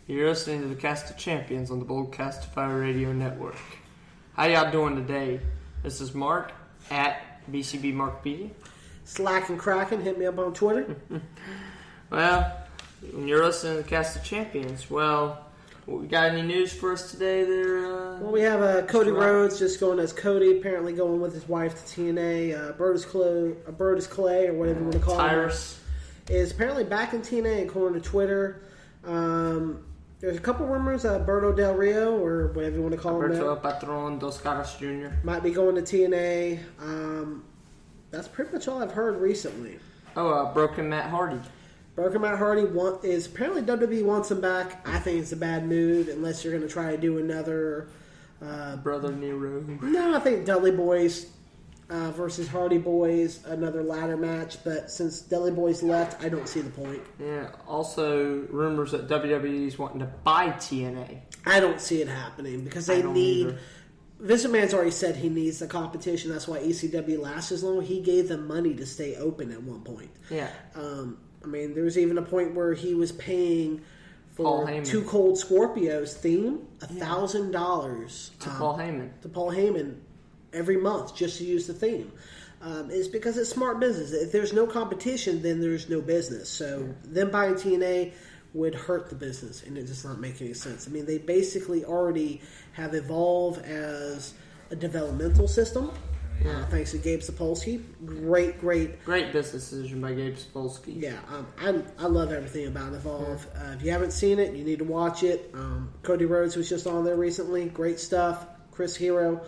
You're listening to the Cast of Champions on the Boldcastify Radio Network. How y'all doing today? This is Mark at BCB Markpedia. Slack and Kraken, hit me up on Twitter. Well, when you're listening to the Cast of Champions, well, we got any news for us today there? Well, we have Cody Rhodes just going as Cody, apparently going with his wife to TNA. Brodus Clay, or whatever you want to call Tyrus him, is apparently back in TNA according to Twitter. There's a couple rumors Berto Del Rio, or whatever you want to call him. Alberto Patron dos Caras Jr. might be going to TNA. That's pretty much all I've heard recently. Broken Matt Hardy. Broken Matt Hardy is apparently WWE wants him back. I think it's a bad move unless you're going to try to do another Brother Nero. No, I think Dudley Boys versus Hardy Boys, another ladder match. But since Dudley Boys left, I don't see the point. Yeah. Also, rumors that WWE's wanting to buy TNA. I don't see it happening because they need. Either. Vince McMahon's already said he needs the competition. That's why ECW lasts as long. He gave them money to stay open at one point. Yeah. I mean, there was even a point where he was paying for Two Cold Scorpios theme $1,000 to Paul Heyman. To Paul Heyman every month just to use the theme. It's because it's smart business. If there's no competition, then there's no business. So them buying TNA would hurt the business, and it does not make any sense. I mean, they basically already have evolved as a developmental system. Thanks to Gabe Sapolsky. Great business decision by Gabe Sapolsky. Yeah, I love everything about Evolve. If you haven't seen it, you need to watch it. Cody Rhodes was just on there recently. Great stuff. Chris Hero.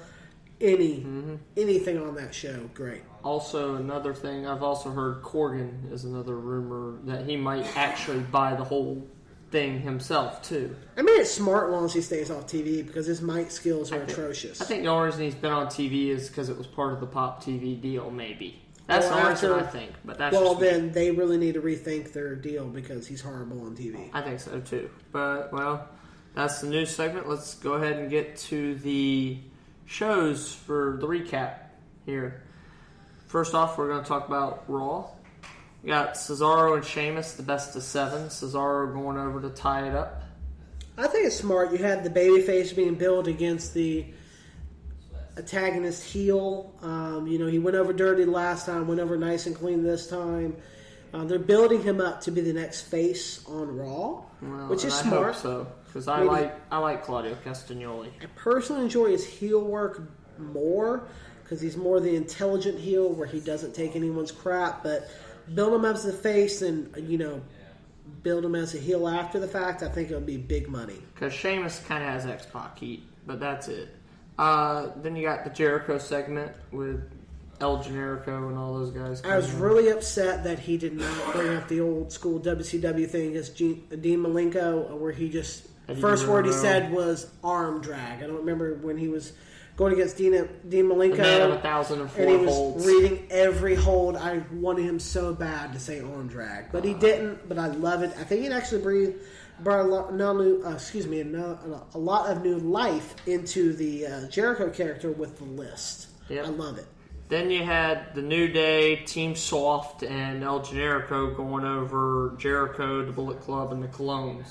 Anything on that show, great. Also, another thing, I've also heard Corgan is another rumor that he might actually buy the whole thing himself, too. I mean, it's smart as long as he stays off TV because his mic skills are atrocious. I think the only reason he's been on TV is because it was part of the Pop TV deal, maybe. That's the only reason I think. But that's then they really need to rethink their deal because he's horrible on TV. I think so, too. But, well, that's the news segment. Let's go ahead and get to the shows for the recap here. First off, we're going to talk about Raw. We got Cesaro and Sheamus, the best of 7. Cesaro going over to tie it up. I think it's smart. You had the babyface being built against the antagonist heel. He went over dirty last time, went over nice and clean this time. They're building him up to be the next face on Raw, which is smart. I hope so, because I like Claudio Castagnoli. I personally enjoy his heel work more because he's more the intelligent heel where he doesn't take anyone's crap, but build him as the face and, build him as a heel after the fact, I think it would be big money. Because Sheamus kind of has X-Pac heat, but that's it. Then you got the Jericho segment with El Generico and all those guys. I was really upset that he did not bring up the old school WCW thing against Dean Malenko, where he just, first word he said was arm drag. I don't remember when he was going against Dean Malenko. The man of 1,004 and he was holds. reading every hold. I wanted him so bad to say arm drag, but he didn't. But I love it. I think it actually brought a lot of new life into the Jericho character with the list. Yep. I love it. Then you had the New Day, Team Soft, and El Generico going over Jericho, the Bullet Club, and the Colognes.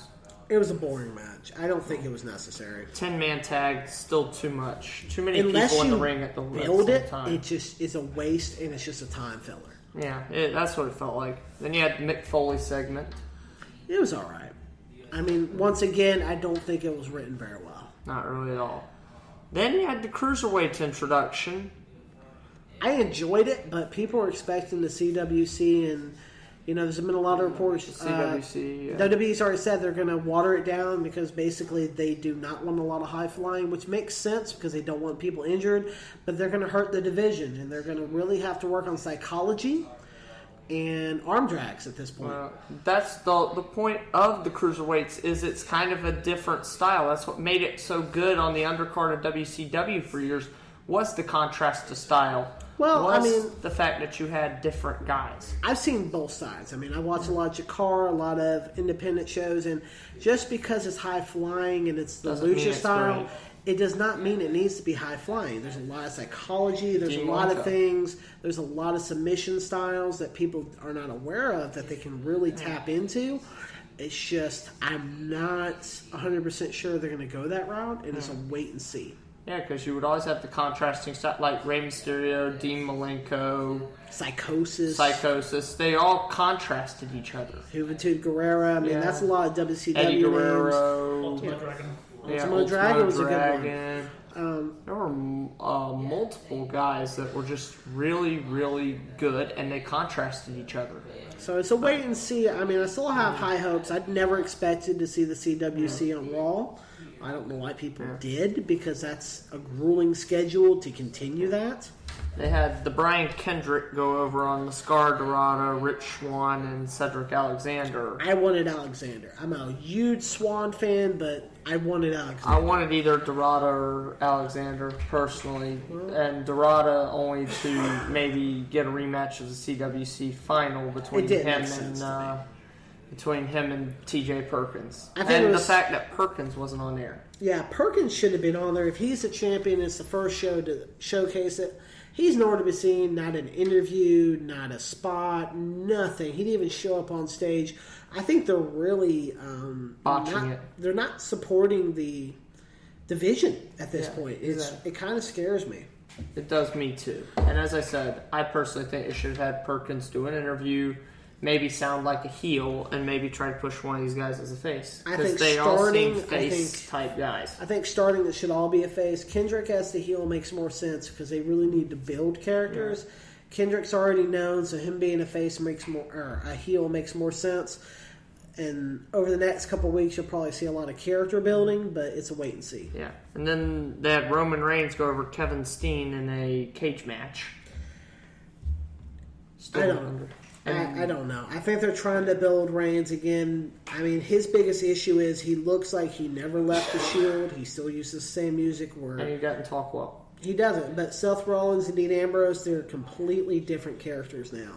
It was a boring match. I don't think it was necessary. 10-man tag, still too much. Too many people in the ring at the same time. It just is a waste, and it's just a time filler. Yeah, that's what it felt like. Then you had the Mick Foley segment. It was all right. I mean, once again, I don't think it was written very well. Not really at all. Then you had the Cruiserweight introduction. I enjoyed it, but people were expecting the CWC, and there's been a lot of reports. CWC. WWE's already said they're going to water it down because basically they do not want a lot of high flying, which makes sense because they don't want people injured, but they're going to hurt the division, and they're going to really have to work on psychology and arm drags at this point. Well, that's the point of the Cruiserweights is it's kind of a different style. That's what made it so good on the undercard of WCW for years was the contrast to style. Well, the fact that you had different guys. I've seen both sides. I mean, I watch a lot of Jakar, a lot of independent shows, and just because it's high flying and it's the lucha style, it does not mean it needs to be high flying. There's a lot of psychology. There's a lot of things. There's a lot of submission styles that people are not aware of that they can really tap into. It's just I'm not 100% sure they're going to go that route, and it's a wait and see. Yeah, because you would always have the contrasting stuff like Rey Mysterio, Dean Malenko, Psychosis. They all contrasted each other. Juventud Guerrera. I mean, that's a lot of WCW Eddie Guerrero. Ultimate Dragon. Ultimate Dragon was a good one. There were multiple guys that were just really, really good, and they contrasted each other. So it's a wait and see. I mean, I still have high hopes. I'd never expected to see the CWC on Raw. I don't know why people did, because that's a grueling schedule to continue that. They had the Brian Kendrick go over on the Scar Dorado, Rich Swann, and Cedric Alexander. I wanted Alexander. I'm a huge Swan fan, but I wanted Alexander. I wanted either Dorado or Alexander, personally. And Dorado only to maybe get a rematch of the CWC final between him and TJ Perkins. And the fact that Perkins wasn't on there. Yeah, Perkins should have been on there. If he's the champion, it's the first show to showcase it. He's nowhere to be seen, not an interview, not a spot, nothing. He didn't even show up on stage. I think they're really botching it. They're not supporting the division at this point. It kind of scares me. It does me too. And as I said, I personally think they should have had Perkins do an interview, maybe sound like a heel, and maybe try to push one of these guys as a face. Because they all seem face-type guys. I think starting it should all be a face. Kendrick as the heel makes more sense because they really need to build characters. Yeah. Kendrick's already known, so him being a face a heel makes more sense. And over the next couple of weeks, you'll probably see a lot of character building, but it's a wait and see. Yeah. And then they had Roman Reigns go over Kevin Steen in a cage match. I don't know. I think they're trying to build Reigns again. I mean, his biggest issue is he looks like he never left the Shield. He still uses the same music. And he doesn't talk well. He doesn't. But Seth Rollins and Dean Ambrose, they're completely different characters now.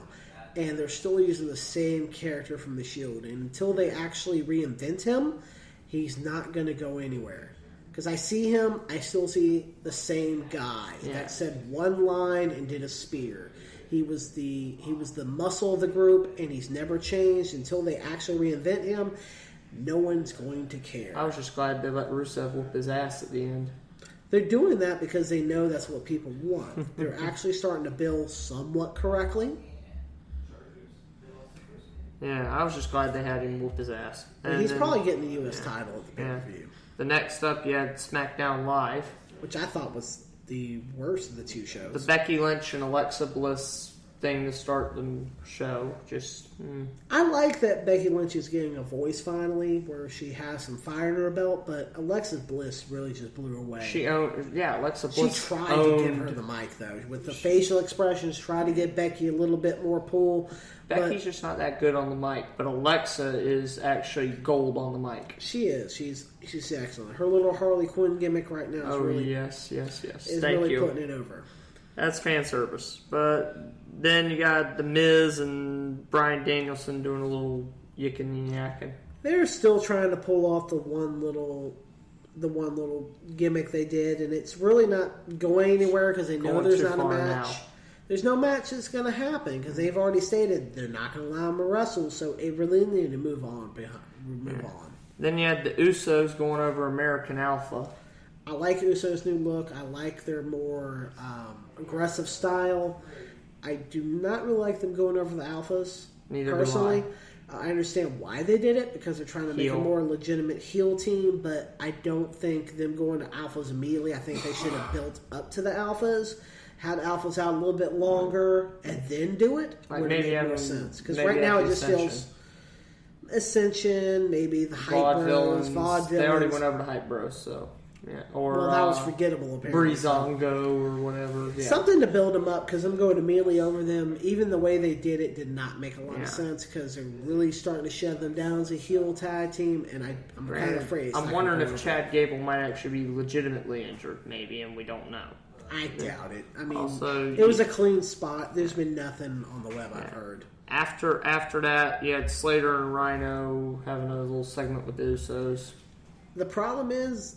And they're still using the same character from the Shield. And until they actually reinvent him, he's not going to go anywhere. Because I see him, I still see the same guy that said one line and did a spear. He was the muscle of the group, and he's never changed. Until they actually reinvent him, no one's going to care. I was just glad they let Rusev whoop his ass at the end. They're doing that because they know that's what people want. They're actually starting to build somewhat correctly. Yeah, I was just glad they had him whoop his ass. And he's probably getting the U.S. title at the pay-per-view. The next up, you had Smackdown Live. Which I thought was the worst of the two shows. The Becky Lynch and Alexa Bliss thing to start the show. I like that Becky Lynch is getting a voice finally, where she has some fire in her belt, but Alexa Bliss really just blew her away. Alexa Bliss. She tried to give her the mic, though. With the facial expressions, try to get Becky a little bit more pull. Becky's just not that good on the mic, but Alexa is actually gold on the mic. She is. She's excellent. Her little Harley Quinn gimmick right now is really... yes. Is Thank really you. Putting it over. That's fan service. But then you got The Miz and Bryan Danielson doing a little yicking and yakking. They're still trying to pull off the one little gimmick they did, and it's really not going anywhere because they know there's not a match. Now. There's no match that's going to happen because they've already stated they're not going to allow them to wrestle, so it really needed to move on. Then you had the Usos going over American Alpha. I like Usos' new look. I like their more aggressive style. I do not really like them going over the Alphas. Neither personally. do I understand why they did it because they're trying to make a more legitimate heel team, but I don't think them going to Alphas immediately. I think they should have built up to the Alphas, had Alphas out a little bit longer, and then do it. Like maybe make more sense because right now it just feels Ascension, maybe the Hype Bros, Vaude Villains. They already went over to Hype Bros, so. Yeah, or that was forgettable, apparently. Breezango or whatever. Yeah. Something to build them up, because I'm going immediately over them. Even the way they did it did not make a lot of sense, because they're really starting to shove them down as a heel tag team, and I'm kind of afraid. I'm wondering if Chad Gable might actually be legitimately injured, maybe, and we don't know. I doubt it. I mean, also, it was a clean spot. There's been nothing on the web I've heard. After that, you had Slater and Rhino having a little segment with the Usos. The problem is,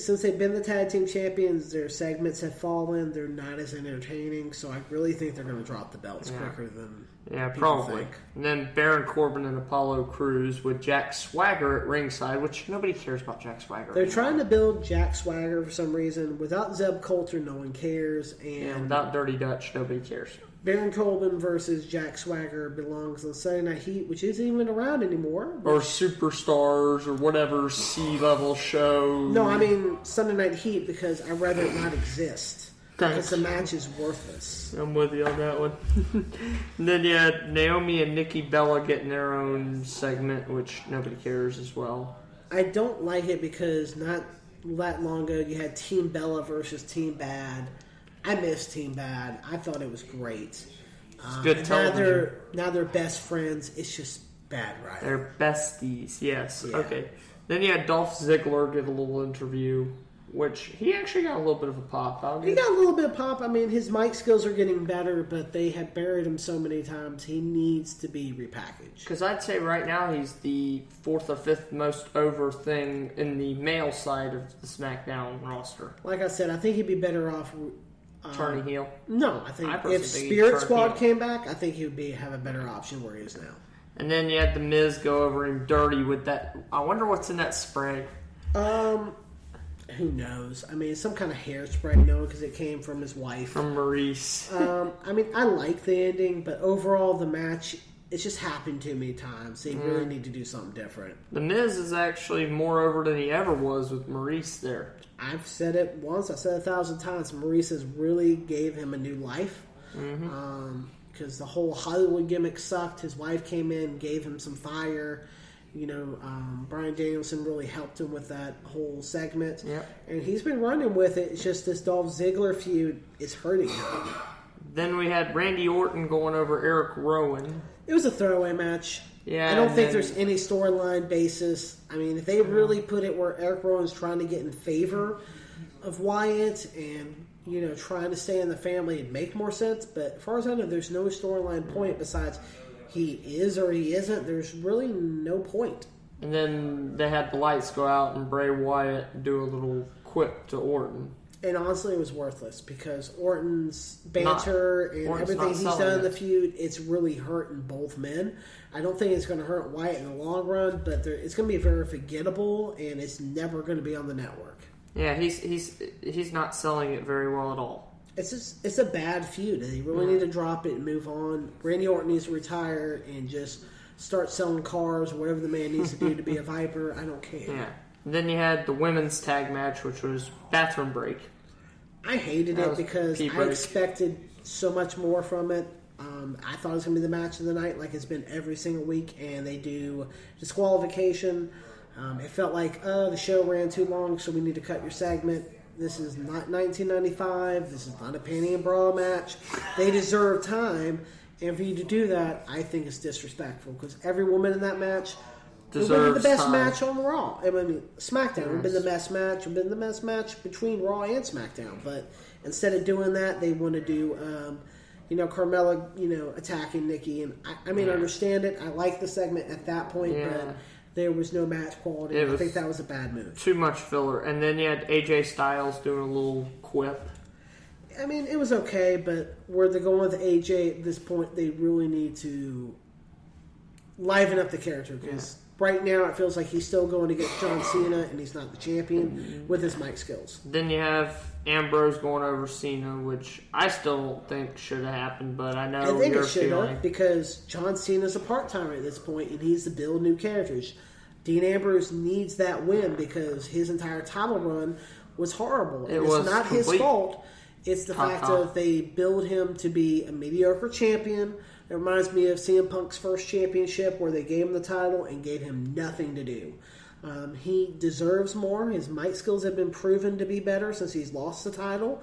since they've been the tag team champions, their segments have fallen. They're not as entertaining, so I really think they're going to drop the belts quicker than probably. think. And then Baron Corbin and Apollo Crews with Jack Swagger at ringside, which nobody cares about Jack Swagger. They're trying to build Jack Swagger for some reason. Without Zeb Coulter, no one cares. And without Dirty Dutch, nobody cares. Baron Corbin versus Jack Swagger belongs on Sunday Night Heat, which isn't even around anymore. Or Superstars or whatever C-level show. No, I mean Sunday Night Heat because I'd rather it not exist. Because the match is worthless. I'm with you on that one. And then you had Naomi and Nikki Bella getting their own segment, which nobody cares as well. I don't like it because not that long ago you had Team Bella versus Team Bad. I miss Team Bad. I thought it was great. It's good television. Now they're best friends. It's just bad writing. They're besties, yes. Yeah. Okay. Then you had Dolph Ziggler give a little interview, which he actually got a little bit of a pop. He got a little bit of pop. I mean, his mic skills are getting better, but they have buried him so many times. He needs to be repackaged. Because I'd say right now he's the 4th or 5th most over thing in the male side of the SmackDown roster. Like I said, I think he'd be better off turning heel. No, I think if Spirit Squad came back, I think he would have a better option where he is now. And then you had The Miz go over him dirty with that. I wonder what's in that spray. Who knows? I mean, some kind of hairspray, because it came from his wife. From Maurice. I mean, I like the ending, but overall, the match, it's just happened too many times. They really need to do something different. The Miz is actually more over than he ever was with Maurice there. I've said it once. I've said it 1,000 times. Maurice has really gave him a new life. Because the whole Hollywood gimmick sucked. His wife came in, gave him some fire. Bryan Danielson really helped him with that whole segment. Yep. And he's been running with it. It's just this Dolph Ziggler feud is hurting him. Then we had Randy Orton going over Eric Rowan. It was a throwaway match. Yeah, I don't think there's any storyline basis. I mean, if they really put it where Eric Rowan's trying to get in favor of Wyatt and, trying to stay in the family, it'd make more sense. But as far as I know, there's no storyline point besides he is or he isn't. There's really no point. And then they had the lights go out and Bray Wyatt do a little quip to Orton. And honestly, it was worthless because Orton's banter and everything he's done in the feud, it's really hurting both men. I don't think it's going to hurt Wyatt in the long run, but it's going to be very forgettable, and it's never going to be on the network. Yeah, he's not selling it very well at all. It's a bad feud, and they really need to drop it and move on. Randy Orton needs to retire and just start selling cars or whatever the man needs to do to be a Viper. I don't care. Yeah. And then you had the women's tag match, which was Bathroom Break. I hated it because I expected so much more from it. I thought it was going to be the match of the night like it's been every single week, and they do disqualification. It felt like, the show ran too long, so we need to cut your segment. This is not 1995. This is not a panty and bra match. They deserve time, and for you to do that, I think it's disrespectful because every woman in that match deserves would have been the best match on Raw. I mean, SmackDown would have been the best match. Would have been the best match between Raw and SmackDown. But instead of doing that, they want to do, Carmella, attacking Nikki. And I understand it. I like the segment at that point, but there was no match quality. I think that was a bad move. Too much filler. And then you had AJ Styles doing a little quip. I mean, it was okay, but where they're going with AJ at this point, they really need to liven up the character because right now it feels like he's still going against John Cena and he's not the champion with his mic skills. Then you have Ambrose going over Cena, which I still don't think should have happened, but I know I think it should have because John Cena's a part-timer at this point and he needs to build new characters. Dean Ambrose needs that win because his entire title run was horrible. And it's not his fault. It's the fact that they build him to be a mediocre champion. It reminds me of CM Punk's first championship where they gave him the title and gave him nothing to do. He deserves more. His mic skills have been proven to be better since he's lost the title.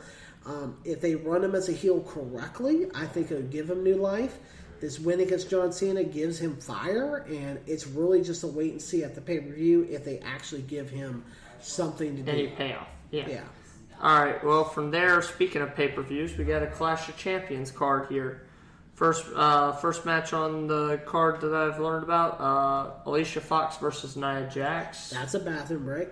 If they run him as a heel correctly, I think it would give him new life. This win against John Cena gives him fire, and it's really just a wait and see at the pay-per-view if they actually give him something to do. Any payoff. Yeah. All right, well, from there, speaking of pay-per-views, we got a Clash of Champions card here. First match on the card that I've learned about, Alicia Fox versus Nia Jax. That's a bathroom break.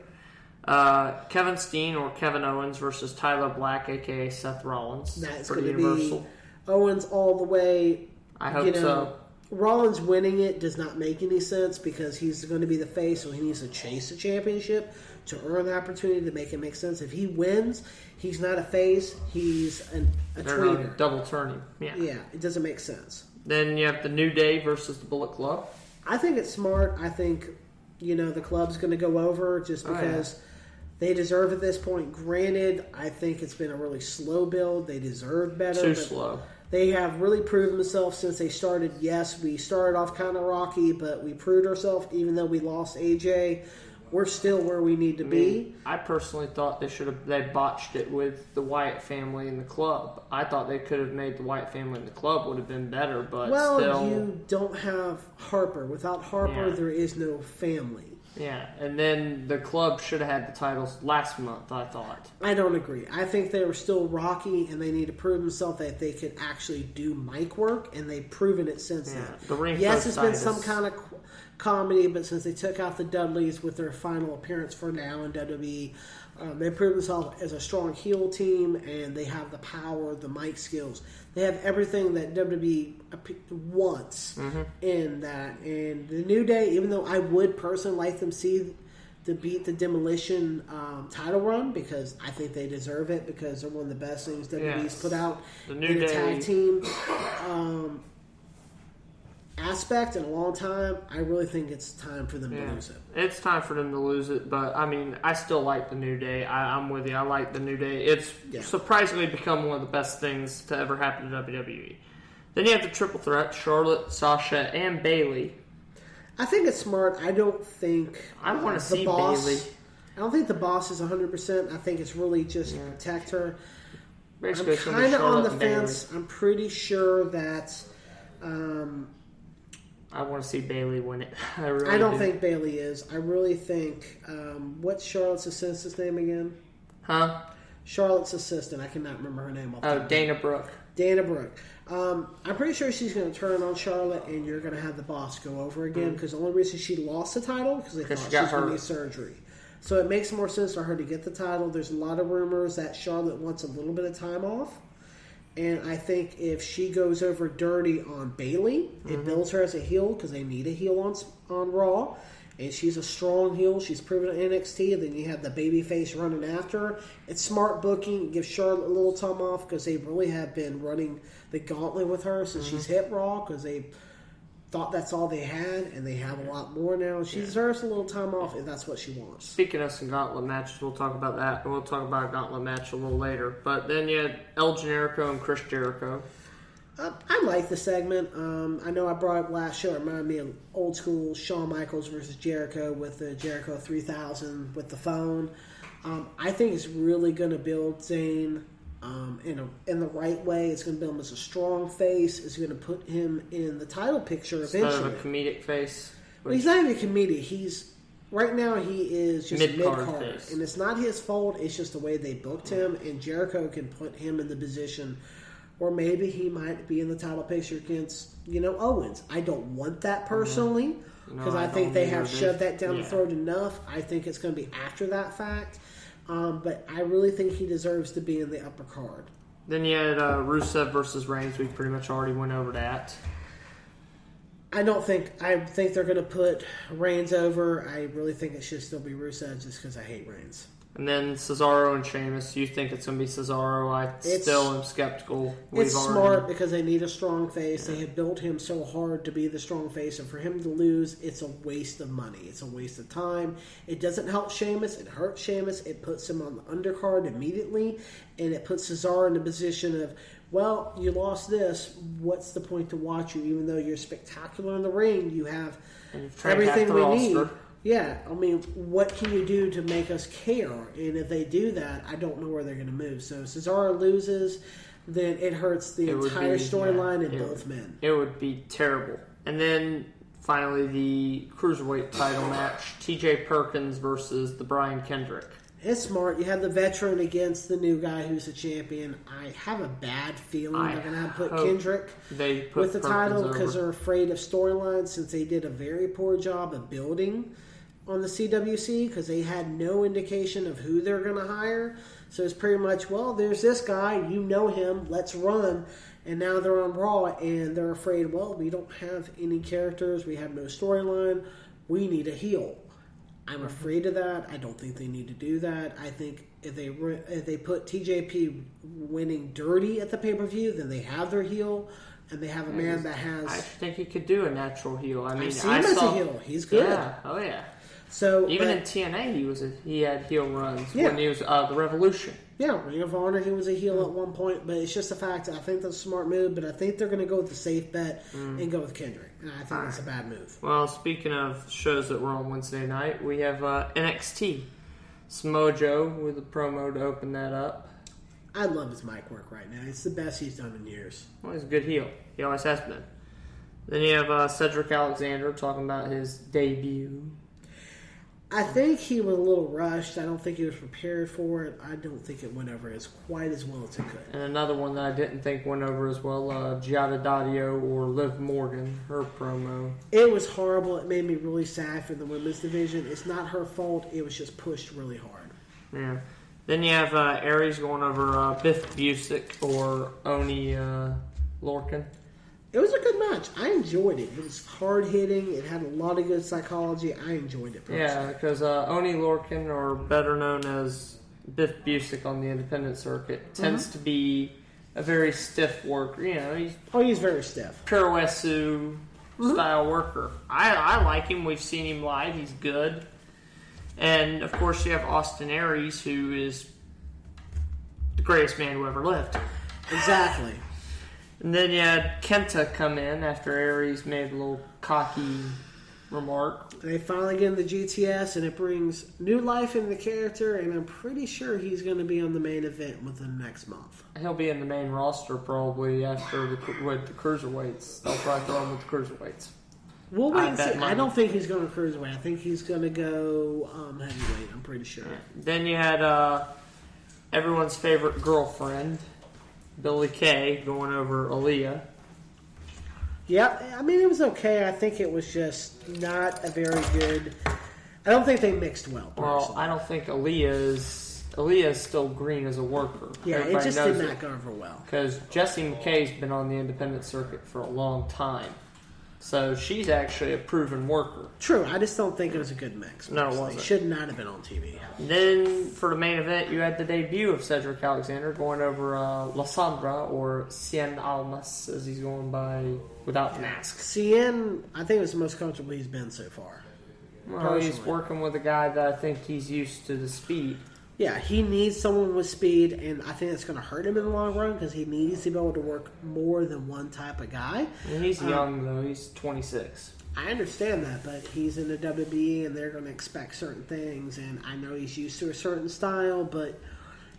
Kevin Steen or Kevin Owens versus Tyler Black, a.k.a. Seth Rollins. That's for going to Universal. be Owens all the way. I hope so. Rollins winning it does not make any sense because he's going to be the face, so he needs to chase the championship to earn the opportunity to make it make sense. If he wins, he's not a face, he's a tweener. Double turning. Yeah, it doesn't make sense. Then you have the New Day versus the Bullet Club. I think it's smart. I think, the club's going to go over just because they deserve at this point. Granted, I think it's been a really slow build. They deserve better. Too slow. They have really proven themselves since they started. Yes, we started off kind of rocky, but we proved ourselves. Even though we lost AJ, we're still where we need to be. I personally thought they botched it with the Wyatt family and the club. I thought they could have made the Wyatt family and the club would have been better, but still. You don't have Harper. Without Harper, there is no family. Yeah, and then the club should have had the titles last month, I thought. I don't agree. I think they were still rocky, and they need to prove themselves that they could actually do mic work, and they've proven it since then. Yes, it's been some kind of comedy, but since they took out the Dudleys with their final appearance for now in WWE, they proved themselves as a strong heel team, and they have the power, the mic skills. They have everything that WWE wants in that. And the New Day, even though I would personally like them to beat the Demolition title run, because I think they deserve it, because they're one of the best things WWE's put out in a tag team aspect in a long time. I really think it's time for them to lose it. It's time for them to lose it, but I still like the New Day. I'm with you. I like the New Day. It's surprisingly become one of the best things to ever happen to WWE. Then you have the triple threat: Charlotte, Sasha, and Bayley. I think it's smart. I don't think I want to see Bayley. I don't think the boss is 100%. I think it's really just to protect her. Basically, I'm kind of on the fence. I'm pretty sure that. I want to see Bayley win it. I don't think Bayley is. I really think. What's Charlotte's assistant's name again? Huh? Charlotte's assistant. I cannot remember her name. Dana Brooke. Dana Brooke. I'm pretty sure she's going to turn on Charlotte, and you're going to have the boss go over again, because the only reason she lost the title because they thought she was going to need surgery. So it makes more sense for her to get the title. There's a lot of rumors that Charlotte wants a little bit of time off. And I think if she goes over dirty on Bayley, it builds her as a heel, because they need a heel on Raw. And she's a strong heel. She's proven at NXT. And then you have the babyface running after her. It's smart booking. It gives Charlotte a little time off, because they really have been running the gauntlet with her since she's hit Raw, because they thought that's all they had, and they have a lot more now. She deserves a little time off if that's what she wants. Speaking of some gauntlet matches, we'll talk about that, and we'll talk about a gauntlet match a little later. But then you had El Generico and Chris Jericho. I like the segment. I know I brought up last show. It reminded me of old school Shawn Michaels versus Jericho with the Jericho 3000 with the phone. I think it's really going to build Zayn in the right way. It's going to build him as a strong face. It's going to put him in the title picture eventually. Instead of a comedic face. Well, he's not even a comedic. Right now he is just mid-card. And it's not his fault. It's just the way they booked him. And Jericho can put him in the position where maybe he might be in the title picture against, Owens. I don't want that personally, because I think they have shoved that down the throat enough. I think it's going to be after that fact. But I really think he deserves to be in the upper card. Then you had Rusev versus Reigns. We pretty much already went over that. I think they're going to put Reigns over. I really think it should still be Rusev, just because I hate Reigns. And then Cesaro and Sheamus. You think it's going to be Cesaro? I still am skeptical. It's smart because they need a strong face. They have built him so hard to be the strong face, and for him to lose, it's a waste of money. It's a waste of time. It doesn't help Sheamus. It hurts Sheamus. It puts him on the undercard immediately, and it puts Cesaro in the position of, well, you lost this. What's the point to watch you? Even though you're spectacular in the ring, you have everything we need. Yeah, I mean, what can you do to make us care? And if they do that, I don't know where they're going to move. So Cesaro loses, then it hurts the entire storyline and both men. It would be terrible. And then finally the Cruiserweight title match, TJ Perkins versus the Brian Kendrick. It's smart. You have the veteran against the new guy who's a champion. I have a bad feeling they're going to have to put Kendrick with the title because they're afraid of storylines since they did a very poor job of building on the CWC because they had no indication of who they're going to hire. So it's pretty much, well, there's this guy. You know him. Let's run. And now they're on Raw and they're afraid, well, we don't have any characters. We have no storyline. We need a heel. I'm afraid of that. I don't think they need to do that. I think if they put TJP winning dirty at the pay-per-view, then they have their heel, and they have a man that has... I think he could do a natural heel. I mean, I've seen him as a heel. He's good. Yeah. Oh, yeah. So even in TNA, he had heel runs when he was the Revolution. Yeah, Ring of Honor, he was a heel at one point, but it's just a fact. I think that's a smart move, but I think they're going to go with the safe bet and go with Kendrick. And I think that's a bad move. Well, speaking of shows that were on Wednesday night, we have NXT. Samoa Joe with a promo to open that up. I love his mic work right now. It's the best he's done in years. Well, he's a good heel. He always has been. Then you have Cedric Alexander talking about his debut. I think he was a little rushed. I don't think he was prepared for it. I don't think it went over quite as well as it could. And another one that I didn't think went over as well, Giada Dadio or Liv Morgan, her promo. It was horrible. It made me really sad for the women's division. It's not her fault. It was just pushed really hard. Yeah. Then you have Aries going over Biff Busick or Oni Lorcan. It was a good match. I enjoyed it. It was hard-hitting. It had a lot of good psychology. I enjoyed it personally. Yeah, because Oni Lorcan, or better known as Biff Busick on the independent circuit, tends to be a very stiff worker. You know, he's very stiff. Puroresu style worker. I like him. We've seen him live. He's good. And, of course, you have Austin Aries, who is the greatest man who ever lived. Exactly. And then you had Kenta come in after Aries made a little cocky remark. They finally get in the GTS, and it brings new life into the character, and I'm pretty sure he's going to be on the main event within the next month. He'll be in the main roster probably after with the cruiserweights. They'll probably throw him with the cruiserweights. We'll wait and see. I don't think he's going to cruiserweight. I think he's going to go heavyweight, I'm pretty sure. Yeah. Then you had everyone's favorite girlfriend, Billie Kay, going over Aaliyah. Yeah, I mean, it was okay. I think it was just not a very good... I don't think they mixed well, personally. Well, I don't think Aaliyah is still green as a worker. Yeah, Everybody it just did not go over well. Because Jessie McKay's been on the independent circuit for a long time. So she's actually a proven worker. True, I just don't think it was a good mix. No, it wasn't. It should not have been on TV. Then, for the main event, you had the debut of Cedric Alexander going over Lysandra, or Cien Almas, as he's going by, without mask. Cien, I think it was the most comfortable he's been so far. Well, he's working with a guy that I think he's used to the speed. Yeah, he needs someone with speed, and I think it's going to hurt him in the long run because he needs to be able to work more than one type of guy. And he's young, though. He's 26. I understand that, but he's in the WWE, and they're going to expect certain things, and I know he's used to a certain style, but,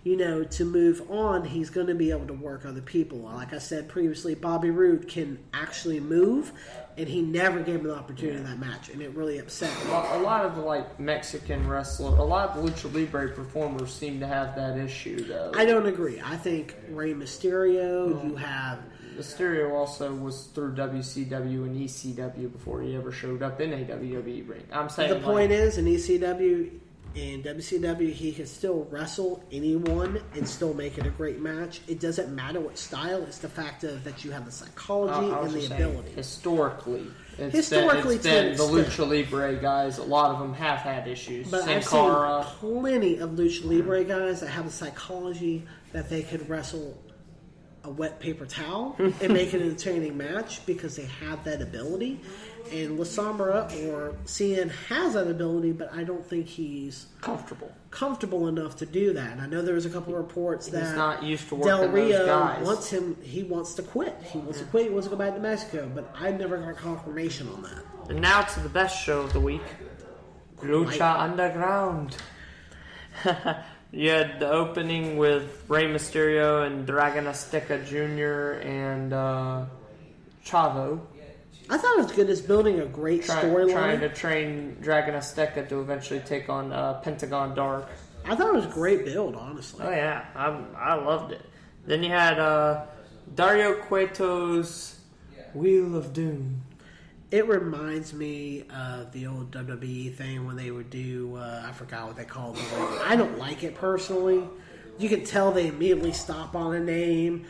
you know, to move on, he's going to be able to work other people. Like I said previously, Bobby Roode can actually move, and he never gave him the opportunity in that match, and it really upset me. A lot of the Mexican wrestlers, a lot of the Lucha Libre performers seem to have that issue, though. I don't agree. I think Rey Mysterio, you have... Mysterio also was through WCW and ECW before he ever showed up in a WWE ring. I'm saying the point is, in ECW and WCW, he can still wrestle anyone and still make it a great match. It doesn't matter what style. It's the fact that you have the psychology and the ability. Historically, it's to been an the extent. Lucha Libre guys. A lot of them have had issues. But Sin I've Cara. seen plenty of Lucha Libre guys that have the psychology that they could wrestle a wet paper towel and make an entertaining match because they have that ability. And Lysandra or Cien has that ability, but I don't think he's comfortable enough to do that. And I know there was a couple of reports that he's not used to working Del Rio those guys. wants him. He wants to quit. He wants to quit. He wants to go back to Mexico. But I never got confirmation on that. And now to the best show of the week, Lucha Underground. You had the opening with Rey Mysterio and Dragon Azteca Jr. and Chavo. I thought it was good. It's building a great storyline. Trying to train Dragon Azteca to eventually take on Pentagon Dark. I thought it was a great build, honestly. Oh, yeah. I loved it. Then you had Dario Cueto's Wheel of Doom. It reminds me of the old WWE thing when they would do, I forgot what they called it. I don't like it personally. You can tell they immediately stop on a name.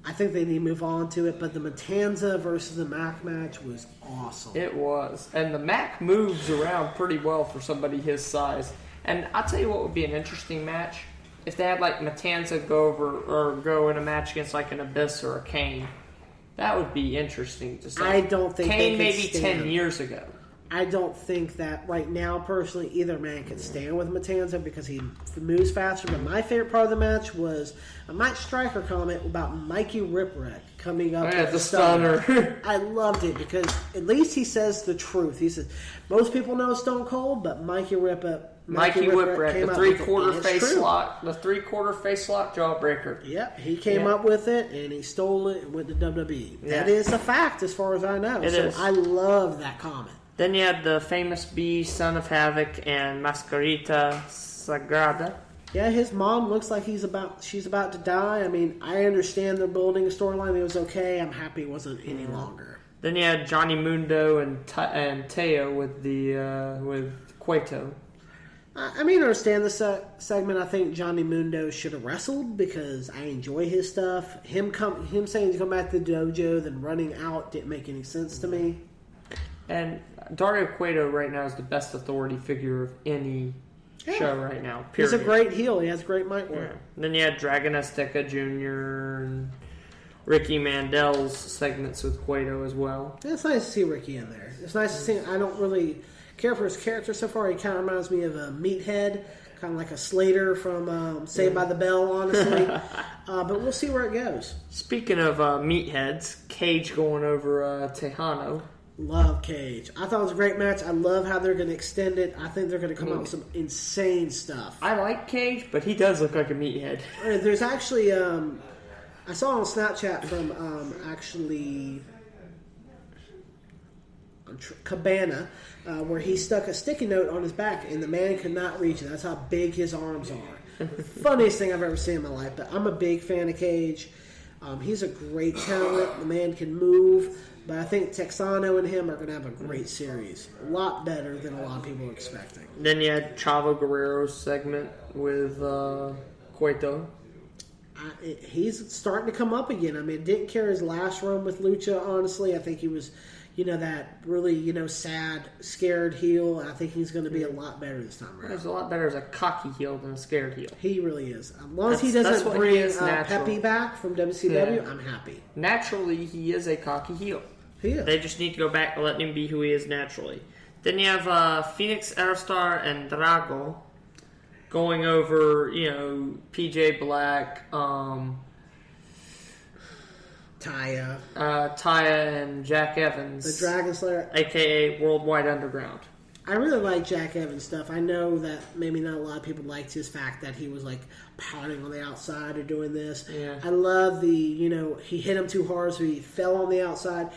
I think they need to move on to it. But the Matanza versus the Mac match was awesome. It was. And the Mac moves around pretty well for somebody his size. And I'll tell you what would be an interesting match. If they had like Matanza go in a match against like an Abyss or a Kane. That would be interesting to see. I don't think Kane they could maybe stand. 10 years ago. I don't think that right now, personally, either man could stand with Matanza because he moves faster. But my favorite part of the match was a Mike Striker comment about Mikey Whipwreck coming up with the stunner. I loved it because at least he says the truth. He says, most people know Stone Cold, but Mikey Whipwreck the three-quarter face lock, jawbreaker. Yep, he came up with it and he stole it and went to WWE. Yeah. That is a fact as far as I know. It is. I love that comment. Then you had the famous Bee, Son of Havoc, and Mascarita Sagrada. Yeah, his mom looks like she's about to die. I mean, I understand they're building a storyline. It was okay. I'm happy it wasn't any longer. Then you had Johnny Mundo and Teo with Cueto. I mean, I understand this segment. I think Johnny Mundo should have wrestled because I enjoy his stuff. Him saying to come back to the dojo, then running out didn't make any sense to me. And Dario Cueto right now is the best authority figure of any show right now. Period. He's a great heel. He has great mic work. Yeah. Then you had Dragon Azteca Jr. and Ricky Mandel's segments with Cueto as well. Yeah, it's nice to see Ricky in there. It's nice to see. I don't really care for his character so far. He kind of reminds me of a Meathead, kind of like a Slater from Saved by the Bell, honestly. But we'll see where it goes. Speaking of Meatheads, Cage going over Tejano. Love Cage. I thought it was a great match. I love how they're going to extend it. I think they're going to come up with some insane stuff. I like Cage, but he does look like a meathead. There's actually, I saw on Snapchat from Cabana, where he stuck a sticky note on his back, and the man could not reach it. That's how big his arms are. Funniest thing I've ever seen in my life. But I'm a big fan of Cage. He's a great talent. The man can move. But I think Texano and him are going to have a great series. A lot better than a lot of people are expecting. Then you had Chavo Guerrero's segment with Cueto. He's starting to come up again. I mean, didn't care his last run with Lucha, honestly. I think he was, that really, sad, scared heel. I think he's going to be a lot better this time around. He's a lot better as a cocky heel than a scared heel. He really is. As long as he doesn't bring Pepe back from WCW, I'm happy. Naturally, he is a cocky heel. He is. They just need to go back and let him be who he is naturally. Then you have Phoenix Aerostar and Drago going over, PJ Black, Taya and Jack Evans. The Dragon Slayer. A.K.A. Worldwide Underground. I really like Jack Evans stuff. I know that maybe not a lot of people liked his fact that he was like pouting on the outside or doing this. Yeah. I love he hit him too hard so he fell on the outside.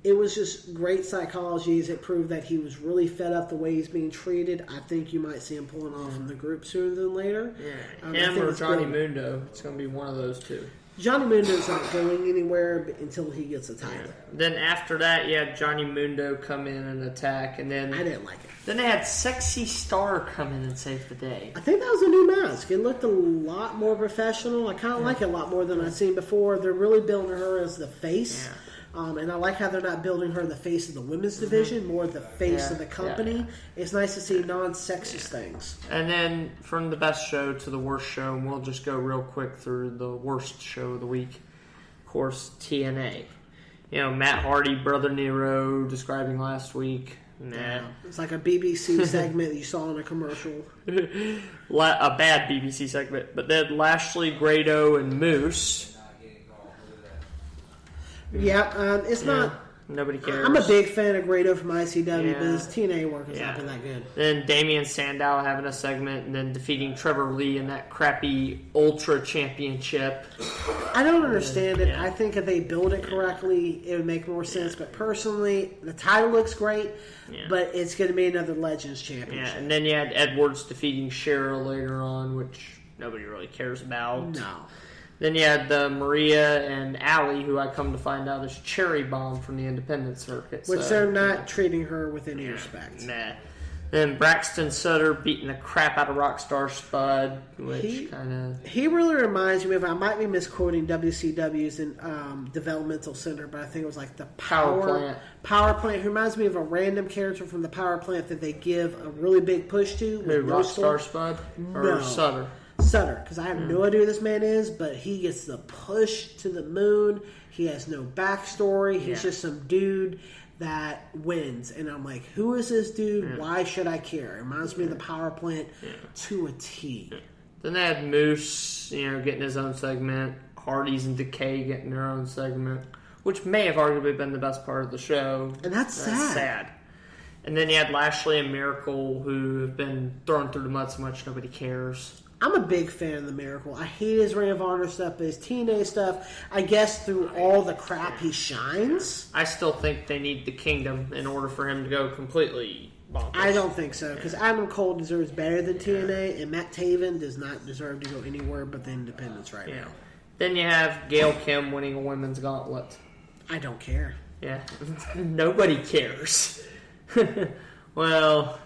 It was just great psychology as it proved that he was really fed up the way he's being treated. I think you might see him pulling off from the group sooner than later. Yeah. Him or Johnny Mundo. It's going to be one of those two. Johnny Mundo's not going anywhere until he gets a title. Yeah. Then after that, you had Johnny Mundo come in and attack. And then I didn't like it. Then they had Sexy Star come in and save the day. I think that was a new mask. It looked a lot more professional. I kind of like it a lot more than I've seen before. They're really building her as the face. Yeah. And I like how they're not building her in the face of the women's division, more the face of the company. Yeah. It's nice to see non-sexist things. And then from the best show to the worst show, and we'll just go real quick through the worst show of the week. Of course, TNA. Matt Hardy, Brother Nero, describing last week. Nah. Yeah. It's like a BBC segment that you saw in a commercial. A bad BBC segment. But then Lashley, Grado, and Moose. Yeah, it's not Nobody cares. I'm a big fan of Grado from ICW, Yeah. but his TNA work has not been that good. Then Damian Sandow having a segment, and then defeating Trevor Lee in that crappy Ultra Championship. I don't understand it. I think if they build it correctly, it would make more sense. But personally, the title looks great, but it's going to be another Legends Championship. Yeah, and then you had Edwards defeating Cheryl later on, which nobody really cares about. No. Then you had the Maria and Allie, who I come to find out is Cherry Bomb from the independent circuit. Which they're not treating her with any respect. Nah. Then Braxton Sutter beating the crap out of Rockstar Spud, which kind of... He really reminds me of, I might be misquoting WCW's in Developmental Center, but I think it was like the Power Plant. Power Plant. He reminds me of a random character from the Power Plant that they give a really big push to. Who, Rockstar Spud? Or No. Sutter? Sutter, because I have no idea who this man is, but he gets the push to the moon. He has no backstory. He's just some dude that wins. And I'm like, who is this dude? Why should I care? It reminds me of the Power Plant to a T. Then they had Moose, getting his own segment. Hardy's and Decay getting their own segment, which may have arguably been the best part of the show. And that's sad. And then you had Lashley and Miracle, who have been thrown through the mud so much nobody cares. I'm a big fan of the Miracle. I hate his Ring of Honor stuff, but his TNA stuff, I guess through all the crap he shines. I still think they need the Kingdom in order for him to go completely bonkers. I don't think so, because Adam Cole deserves better than TNA, and Matt Taven does not deserve to go anywhere but the independents right now. Then you have Gail Kim winning a women's gauntlet. I don't care. Yeah, nobody cares. Well,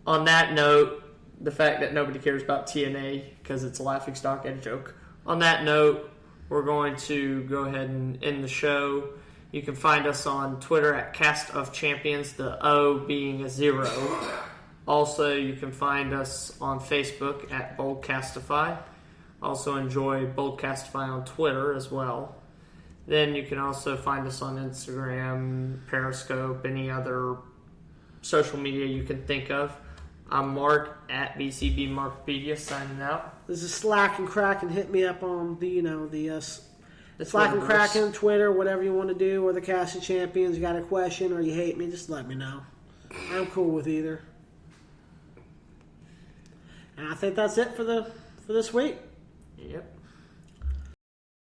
on that note, the fact that nobody cares about TNA because it's a laughingstock and a joke. On that note, we're going to go ahead and end the show. You can find us on Twitter at Cast of Champions, the O being a 0. Also, you can find us on Facebook at Boldcastify. Also enjoy Boldcastify on Twitter as well. Then you can also find us on Instagram, Periscope, any other social media you can think of. I'm Mark at BCB Markpedia signing out. This is Slack and Kraken. Hit me up on the Slack and Kraken, Twitter, whatever you want to do, or the Cast of Champions. You got a question or you hate me, just let me know. I'm cool with either. And I think that's it for this week. Yep.